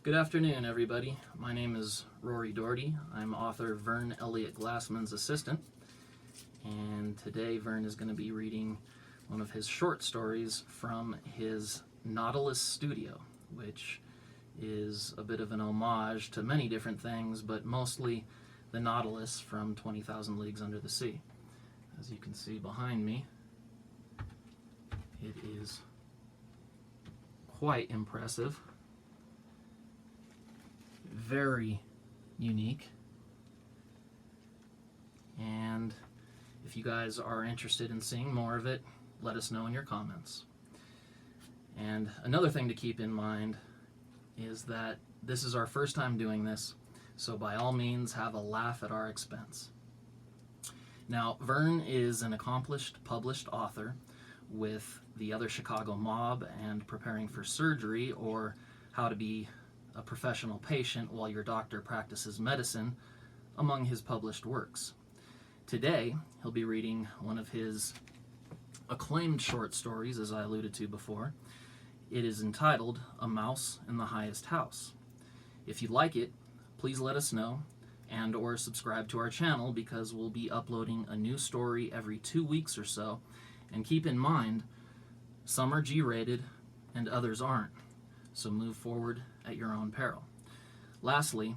Good afternoon, everybody. My name is Rory Dougherty. I'm author Verne Elliot Glassman's assistant, and today Verne is going to be reading one of his short stories from his Nautilus studio, which is a bit of an homage to many different things, but mostly the Nautilus from 20,000 Leagues Under the Sea. As you can see behind me, it is quite impressive. Very unique, and if you guys are interested in seeing more of it, let us know in your comments. And another thing to keep in mind is that this is our first time doing this, so by all means have a laugh at our expense. Now, Verne is an accomplished published author with The Other Chicago Mob and Preparing for Surgery, or How to Be a Professional Patient While Your Doctor Practices Medicine, among his published works. Today, he'll be reading one of his acclaimed short stories, as I alluded to before. It is entitled A Mouse in the Highest House. If you like it, please let us know and or subscribe to our channel, because we'll be uploading a new story every 2 weeks or so. And keep in mind, some are G-rated and others aren't, so move forward at your own peril. Lastly,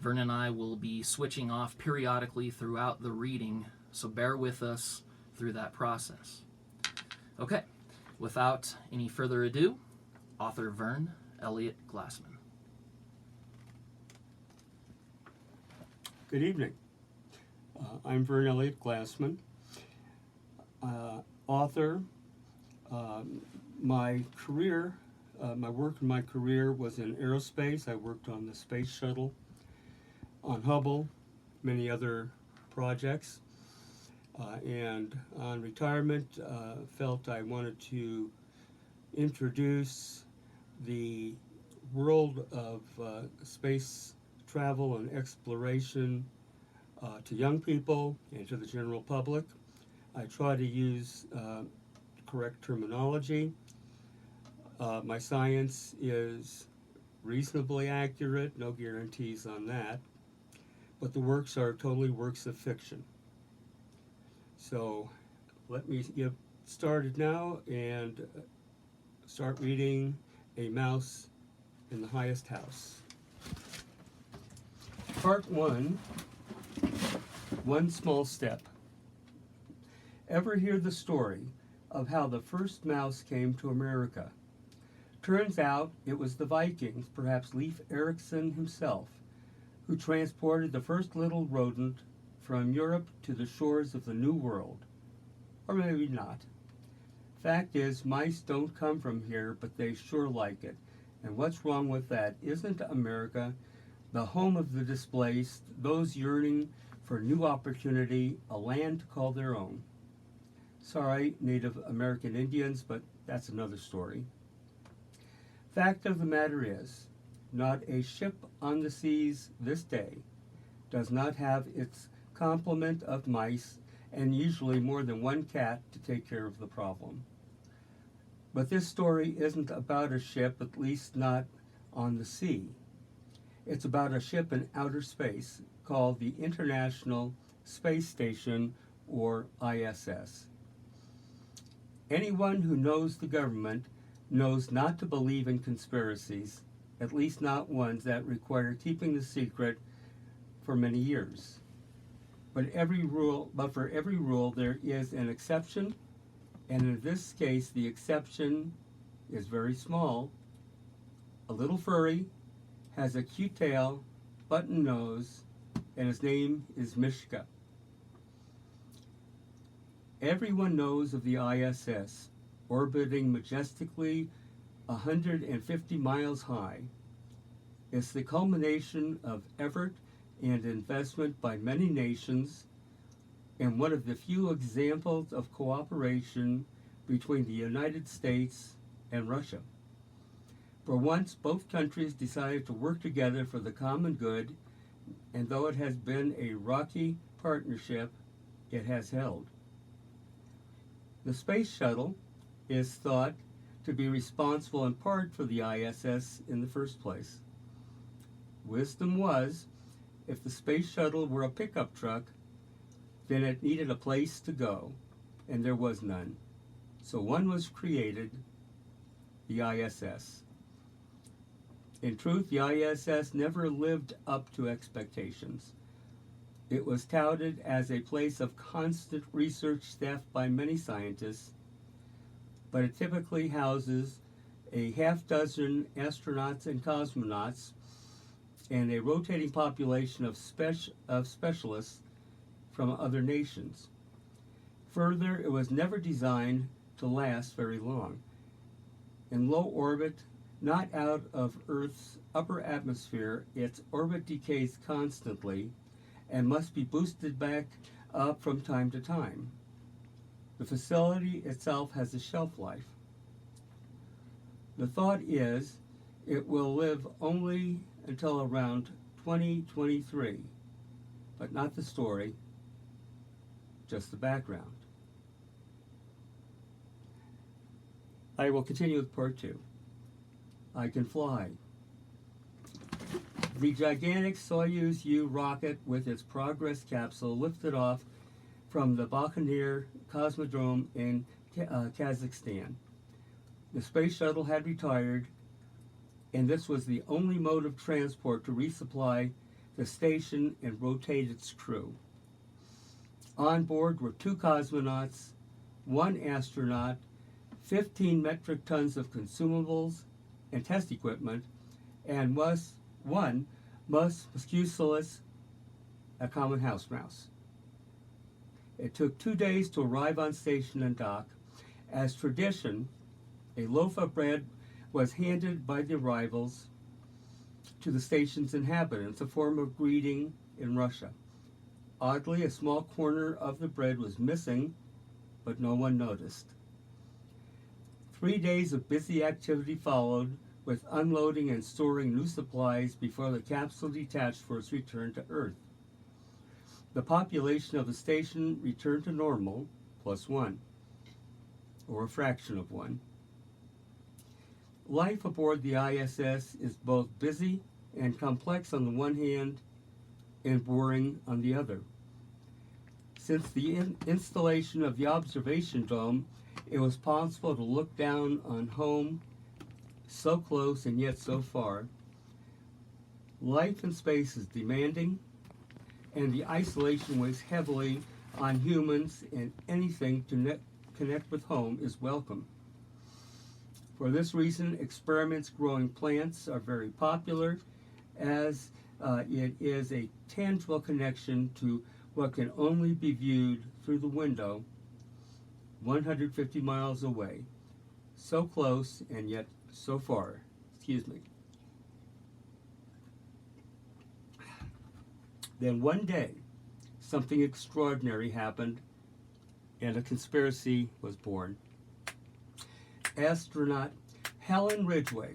Verne and I will be switching off periodically throughout the reading, so bear with us through that process. Okay, without any further ado, author Verne Elliot Glassman. Good evening. I'm Verne Elliot Glassman, author. My work in my career was in aerospace. I worked on the space shuttle, on Hubble, many other projects, and on retirement felt I wanted to introduce the world of space travel and exploration to young people and to the general public. I try to use correct terminology. My science is reasonably accurate, no guarantees on that, but the works are totally works of fiction. So let me get started now and start reading A Mouse in the Highest House. Part 1, One Small Step. Ever hear the story of how the first mouse came to America? Turns out it was the Vikings, perhaps Leif Erikson himself, who transported the first little rodent from Europe to the shores of the New World. Or maybe not. Fact is, mice don't come from here, but they sure like it. And what's wrong with that? Isn't America the home of the displaced, those yearning for new opportunity, a land to call their own? Sorry, Native American Indians, but that's another story. Fact of the matter is, not a ship on the seas this day does not have its complement of mice, and usually more than one cat to take care of the problem. But this story isn't about a ship, at least not on the sea. It's about a ship in outer space called the International Space Station, or ISS. Anyone who knows the government knows not to believe in conspiracies, at least not ones that require keeping the secret for many years. But for every rule there is an exception, and in this case the exception is very small, a little furry, has a cute tail, button nose, and his name is Mishka. Everyone knows of the ISS, orbiting majestically 150 miles high. It's the culmination of effort and investment by many nations, and one of the few examples of cooperation between the United States and Russia. For once, both countries decided to work together for the common good, and though it has been a rocky partnership, it has held. The space shuttle is thought to be responsible in part for the ISS in the first place. Wisdom was, if the space shuttle were a pickup truck, then it needed a place to go, and there was none. So one was created, the ISS. In truth, the ISS never lived up to expectations. It was touted as a place of constant research staffed by many scientists, but it typically houses a half-dozen astronauts and cosmonauts and a rotating population of specialists from other nations. Further, it was never designed to last very long. In low orbit, not out of Earth's upper atmosphere, its orbit decays constantly and must be boosted back up from time to time. The facility itself has a shelf life. The thought is it will live only until around 2023, but not the story, just the background. I will continue with part 2. I can fly. The gigantic Soyuz U rocket with its Progress capsule lifted off from the Bakhmir Cosmodrome in Kazakhstan. The space shuttle had retired, and this was the only mode of transport to resupply the station and rotate its crew. On board were 2 cosmonauts, 1 astronaut, 15 metric tons of consumables and test equipment, and one Muscuculus, a common house mouse. It took 2 days to arrive on station and dock. As tradition, a loaf of bread was handed by the arrivals to the station's inhabitants, a form of greeting in Russia. Oddly, a small corner of the bread was missing, but no one noticed. 3 days of busy activity followed, with unloading and storing new supplies before the capsule detached for its return to Earth. The population of the station returned to normal, +1, or a fraction of 1. Life aboard the ISS is both busy and complex on the one hand and boring on the other. Since the installation of the observation dome, it was possible to look down on home, so close and yet so far. Life in space is demanding, and the isolation weighs heavily on humans, and anything to connect with home is welcome. For this reason, experiments growing plants are very popular, as it is a tangible connection to what can only be viewed through the window 150 miles away. So close and yet so far. Then one day, something extraordinary happened, and a conspiracy was born. Astronaut Helen Ridgway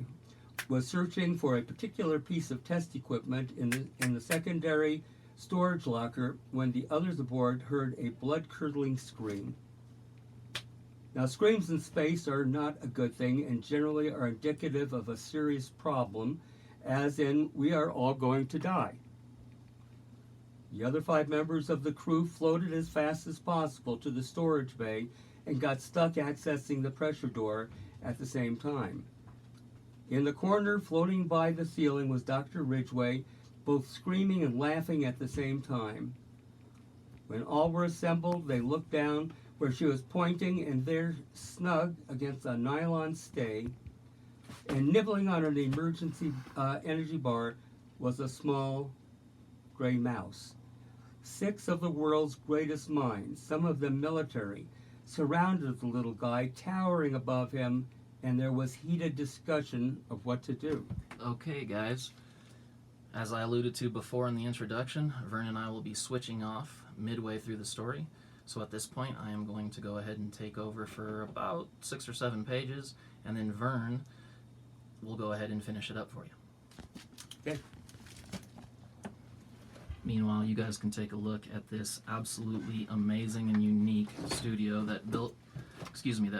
was searching for a particular piece of test equipment in the secondary storage locker when the others aboard heard a blood-curdling scream. Now, screams in space are not a good thing and generally are indicative of a serious problem, as in, we are all going to die. The other 5 members of the crew floated as fast as possible to the storage bay and got stuck accessing the pressure door at the same time. In the corner, floating by the ceiling, was Dr. Ridgway, both screaming and laughing at the same time. When all were assembled, they looked down where she was pointing, and there, snug against a nylon stay and nibbling on an emergency energy bar, was a small gray mouse. 6 of the world's greatest minds, some of them military, surrounded the little guy, towering above him, and there was heated discussion of what to do. Okay, guys. As I alluded to before in the introduction, Verne and I will be switching off midway through the story. So at this point, I am going to go ahead and take over for about 6 or 7 pages, and then Verne will go ahead and finish it up for you. Okay. Meanwhile, you guys can take a look at this absolutely amazing and unique studio that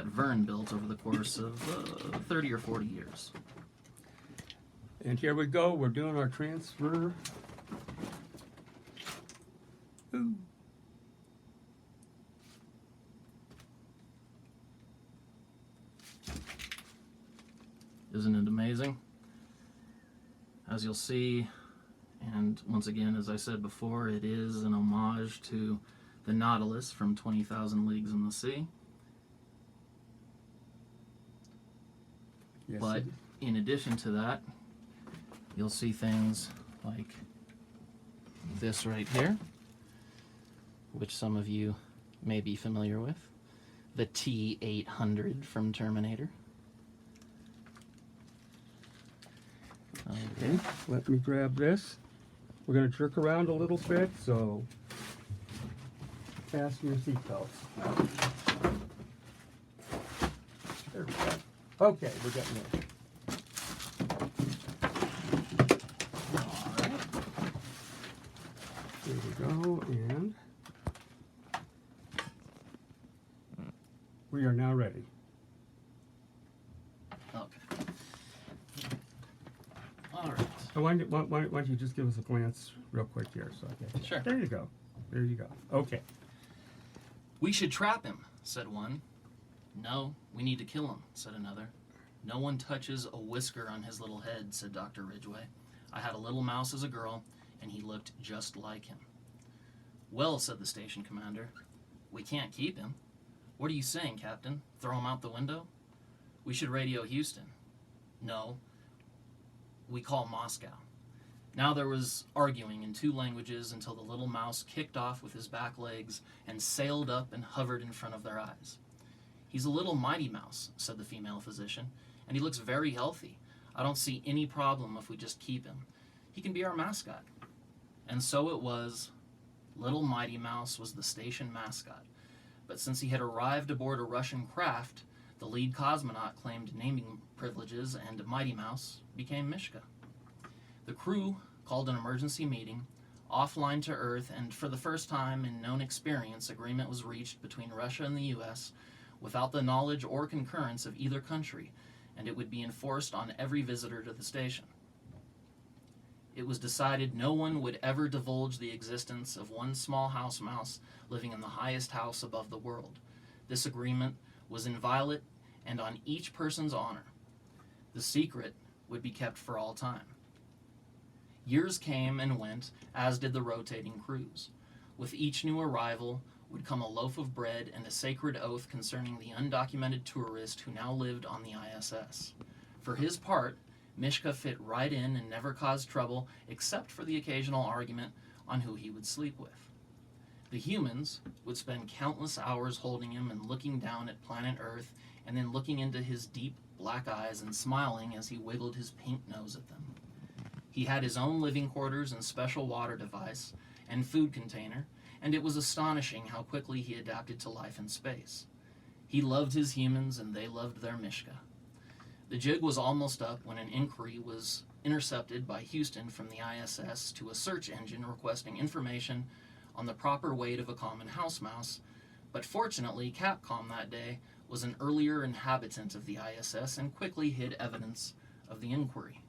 Verne built over the course of 30 or 40 years. And here we go, we're doing our transfer. Ooh. Isn't it amazing? As you'll see, and once again, as I said before, it is an homage to the Nautilus from 20,000 Leagues in the Sea. Yes, But in addition to that, you'll see things like this right here, which some of you may be familiar with. The T-800 from Terminator. Okay, let me grab this. We're going to jerk around a little bit, so fasten your seatbelts. There we go. Okay, we're getting there. Alright. Here we go, and we are now ready. Okay. Alright. Why don't you just give us a glance real quick here? So Sure. There you go. There you go. Okay. We should trap him, said one. No, we need to kill him, said another. No one touches a whisker on his little head, said Dr. Ridgway. I had a little mouse as a girl, and he looked just like him. Well, said the station commander, we can't keep him. What are you saying, Captain? Throw him out the window? We should radio Houston. No, we call Moscow. Now there was arguing in two languages until the little mouse kicked off with his back legs and sailed up and hovered in front of their eyes. He's a little mighty mouse, said the female physician, and he looks very healthy. I don't see any problem if we just keep him. He can be our mascot. And so it was. Little Mighty Mouse was the station mascot. But since he had arrived aboard a Russian craft, the lead cosmonaut claimed naming privileges, and Mighty Mouse became Mishka. The crew called an emergency meeting, offline to Earth, and for the first time in known experience, agreement was reached between Russia and the U.S. without the knowledge or concurrence of either country, and it would be enforced on every visitor to the station. It was decided no one would ever divulge the existence of one small house mouse living in the highest house above the world. This agreement was inviolate and on each person's honor. The secret would be kept for all time. Years came and went, as did the rotating crews. With each new arrival would come a loaf of bread and a sacred oath concerning the undocumented tourist who now lived on the ISS. For his part, Mishka fit right in and never caused trouble, except for the occasional argument on who he would sleep with. The humans would spend countless hours holding him and looking down at planet Earth, and then looking into his deep black eyes and smiling as he wiggled his pink nose at them. He had his own living quarters and special water device and food container, and it was astonishing how quickly he adapted to life in space. He loved his humans, and they loved their Mishka. The jig was almost up when an inquiry was intercepted by Houston from the ISS to a search engine requesting information on the proper weight of a common house mouse, but fortunately Capcom that day was an earlier inhabitant of the ISS and quickly hid evidence of the inquiry.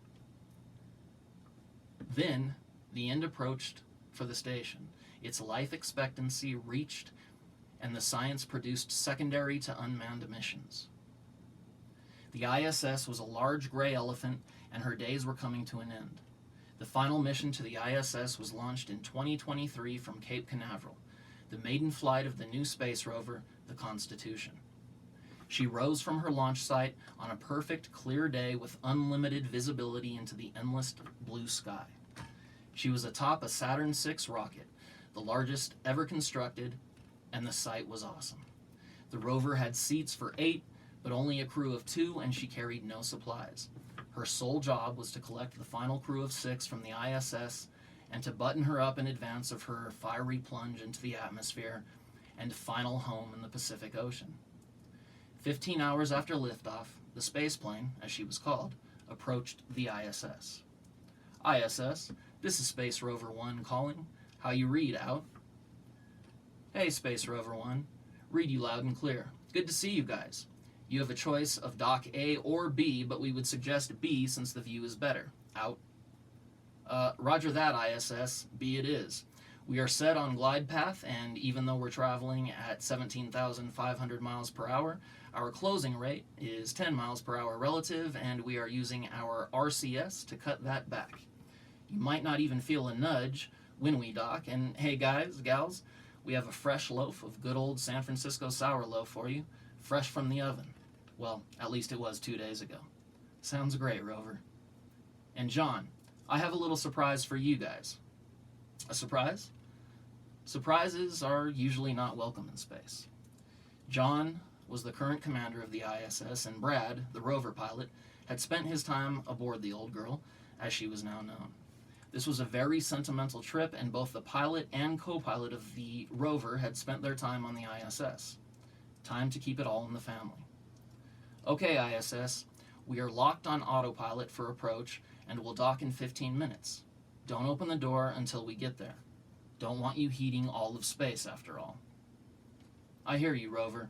Then the end approached for the station. Its life expectancy reached, and the science produced secondary to unmanned missions. The ISS was a large gray elephant, and her days were coming to an end. The final mission to the ISS was launched in 2023 from Cape Canaveral, the maiden flight of the new space rover, the Constitution. She rose from her launch site on a perfect, clear day with unlimited visibility into the endless blue sky. She was atop a Saturn VI rocket, the largest ever constructed, and the sight was awesome. The rover had seats for 8, but only a crew of 2, and she carried no supplies. Her sole job was to collect the final crew of 6 from the ISS and to button her up in advance of her fiery plunge into the atmosphere and final home in the Pacific Ocean. 15 hours after liftoff, the spaceplane, as she was called, approached the ISS. ISS, this is Space Rover 1 calling. How you read, out? Hey, Space Rover 1. Read you loud and clear. Good to see you guys. You have a choice of dock A or B, but we would suggest B since the view is better. Out. Roger that, ISS. B it is. We are set on glide path, and even though we're traveling at 17,500 miles per hour, our closing rate is 10 miles per hour relative, and we are using our RCS to cut that back. You might not even feel a nudge when we dock, and hey guys, gals, we have a fresh loaf of good old San Francisco sour loaf for you, fresh from the oven. Well, at least it was 2 days ago. Sounds great, Rover. And John, I have a little surprise for you guys. A surprise? Surprises are usually not welcome in space. John was the current commander of the ISS, and Brad, the rover pilot, had spent his time aboard the old girl, as she was now known. This was a very sentimental trip, and both the pilot and co-pilot of the rover had spent their time on the ISS. Time to keep it all in the family. Okay, ISS, we are locked on autopilot for approach, and we'll dock in 15 minutes. Don't open the door until we get there. Don't want you heating all of space, after all. I hear you, Rover.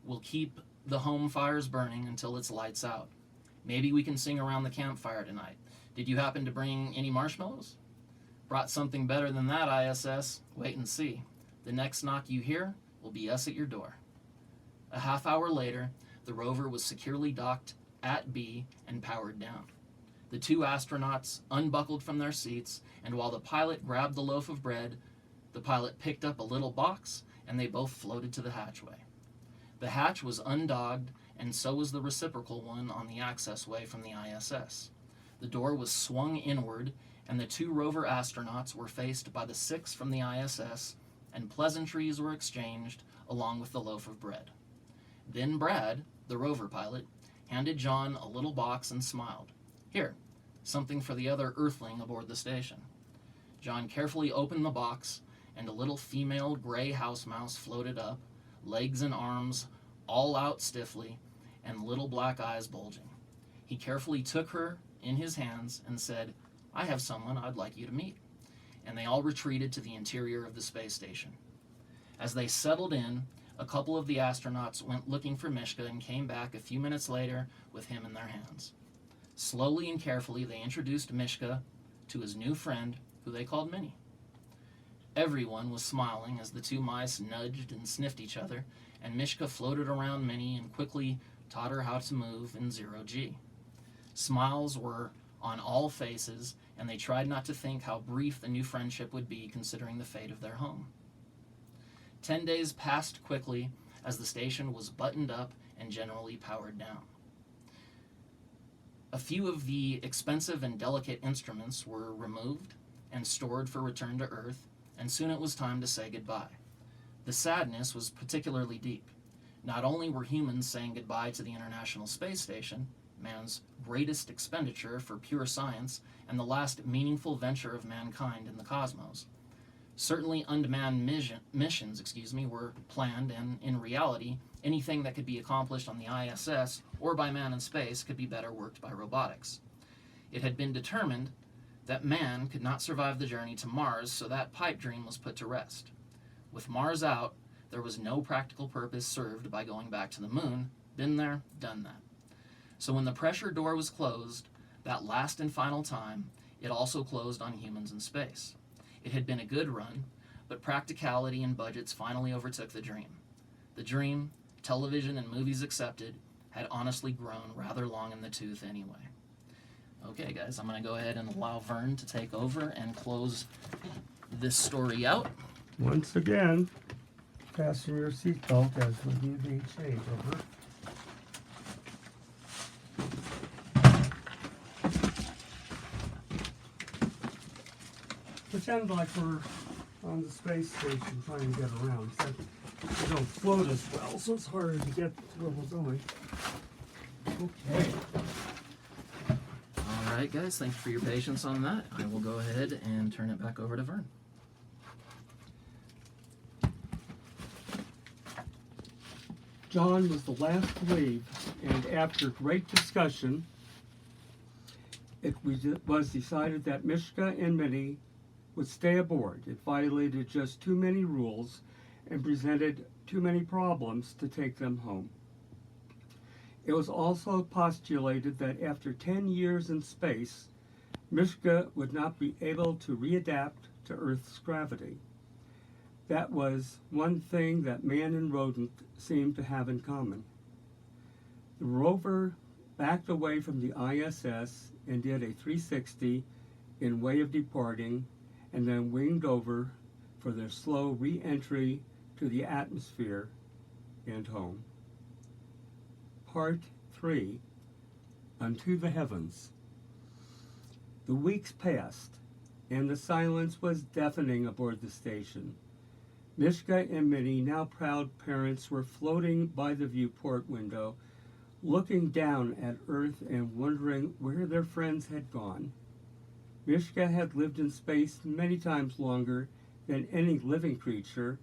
We'll keep the home fires burning until it's lights out. Maybe we can sing around the campfire tonight. Did you happen to bring any marshmallows? Brought something better than that, ISS. Wait and see. The next knock you hear will be us at your door. A half hour later, the rover was securely docked at B and powered down. The two astronauts unbuckled from their seats, and while the pilot grabbed the loaf of bread, the pilot picked up a little box, and they both floated to the hatchway. The hatch was undogged, and so was the reciprocal one on the accessway from the ISS. The door was swung inward, and the two rover astronauts were faced by the 6 from the ISS, and pleasantries were exchanged along with the loaf of bread. Then Brad, the rover pilot, handed John a little box and smiled. Here, something for the other Earthling aboard the station. John carefully opened the box, and a little female gray house mouse floated up, legs and arms all out stiffly, and little black eyes bulging. He carefully took her in his hands and said, I have someone I'd like you to meet. And they all retreated to the interior of the space station. As they settled in, a couple of the astronauts went looking for Mishka and came back a few minutes later with him in their hands. Slowly and carefully, they introduced Mishka to his new friend, who they called Minnie. Everyone was smiling as the two mice nudged and sniffed each other, and Mishka floated around Minnie and quickly taught her how to move in 0G. Smiles were on all faces, and they tried not to think how brief the new friendship would be considering the fate of their home. 10 days passed quickly as the station was buttoned up and generally powered down. A few of the expensive and delicate instruments were removed and stored for return to Earth, and soon it was time to say goodbye. The sadness was particularly deep. Not only were humans saying goodbye to the International Space Station, man's greatest expenditure for pure science and the last meaningful venture of mankind in the cosmos. Certainly unmanned missions were planned, and in reality, anything that could be accomplished on the ISS or by man in space could be better worked by robotics. It had been determined that man could not survive the journey to Mars, so that pipe dream was put to rest. With Mars out, there was no practical purpose served by going back to the moon. Been there, done that. So when the pressure door was closed, that last and final time, it also closed on humans in space. It had been a good run, but practicality and budgets finally overtook the dream. The dream, television and movies accepted, had honestly grown rather long in the tooth anyway. Okay, guys, I'm going to go ahead and allow Verne to take over and close this story out. Once again, fasten your seatbelt as we give each aid. Over. Pretend like we're on the space station trying to get around. So we don't float as well, so it's harder to get where we're going. Okay. All right, guys, thank you for your patience on that. I will go ahead and turn it back over to Verne. John was the last to leave, and after great discussion, it was decided that Mishka and Minnie would stay aboard. It violated just too many rules and presented too many problems to take them home. It was also postulated that after 10 years in space, Mishka would not be able to readapt to Earth's gravity. That was one thing that man and rodent seemed to have in common. The rover backed away from the ISS and did a 360 in way of departing, and then winged over for their slow re-entry to the atmosphere and home. Part 3, Unto the Heavens. The weeks passed, and the silence was deafening aboard the station. Mishka and Minnie, now proud parents, were floating by the viewport window, looking down at Earth and wondering where their friends had gone. Mishka had lived in space many times longer than any living creature,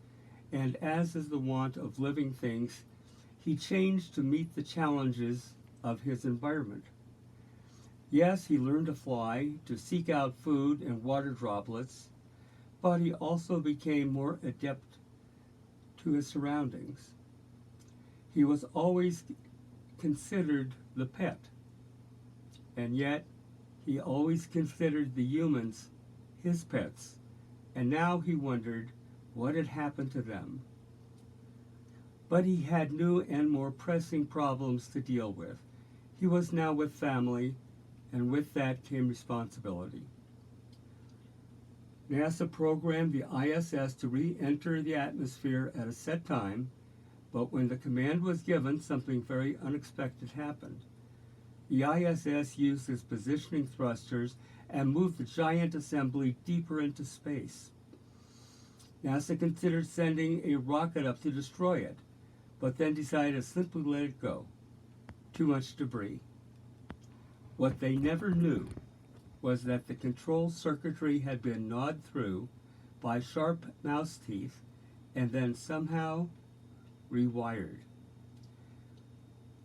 and as is the wont of living things, he changed to meet the challenges of his environment. Yes, he learned to fly, to seek out food and water droplets, but he also became more adept to his surroundings. He was always considered the pet, and yet he always considered the humans his pets, and now he wondered what had happened to them. But he had new and more pressing problems to deal with. He was now with family, and with that came responsibility. NASA programmed the ISS to re-enter the atmosphere at a set time, but when the command was given, something very unexpected happened. The ISS used its positioning thrusters and moved the giant assembly deeper into space. NASA considered sending a rocket up to destroy it, but then decided to simply let it go. Too much debris. What they never knew was that the control circuitry had been gnawed through by sharp mouse teeth and then somehow rewired.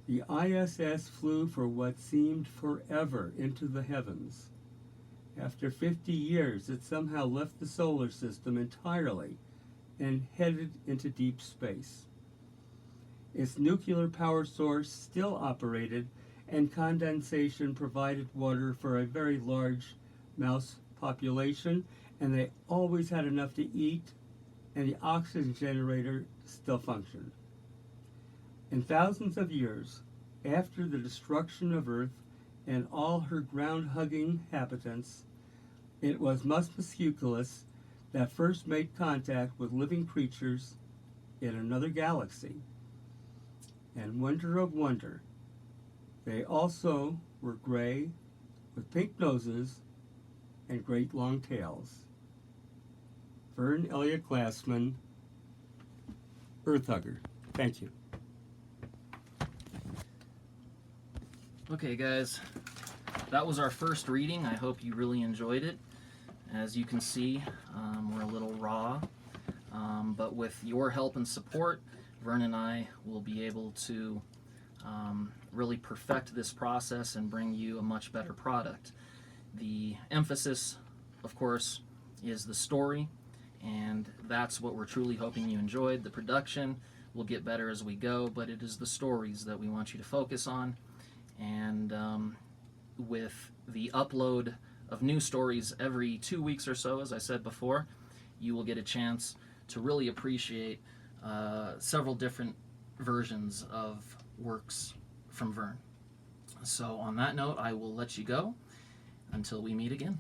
The ISS flew for what seemed forever into the heavens. After 50 years, it somehow left the solar system entirely and headed into deep space. Its nuclear power source still operated, and condensation provided water for a very large mouse population, and they always had enough to eat, and the oxygen generator still functioned. In thousands of years, after the destruction of Earth and all her ground-hugging inhabitants, it was Musmusculus that first made contact with living creatures in another galaxy. And wonder of wonder, they also were gray with pink noses and great long tails. Verne, Elliot, Glassman, Earthhugger. Thank you. Okay, guys, that was our first reading. I hope you really enjoyed it. As you can see, we're a little raw, but with your help and support, Verne and I will be able to really perfect this process and bring you a much better product. The emphasis, of course, is the story, and that's what we're truly hoping you enjoyed. The production will get better as we go, but it is the stories that we want you to focus on. And with the upload of new stories every 2 weeks or so, as I said before, you will get a chance to really appreciate several different versions of works from Verne. So on that note, I will let you go until we meet again.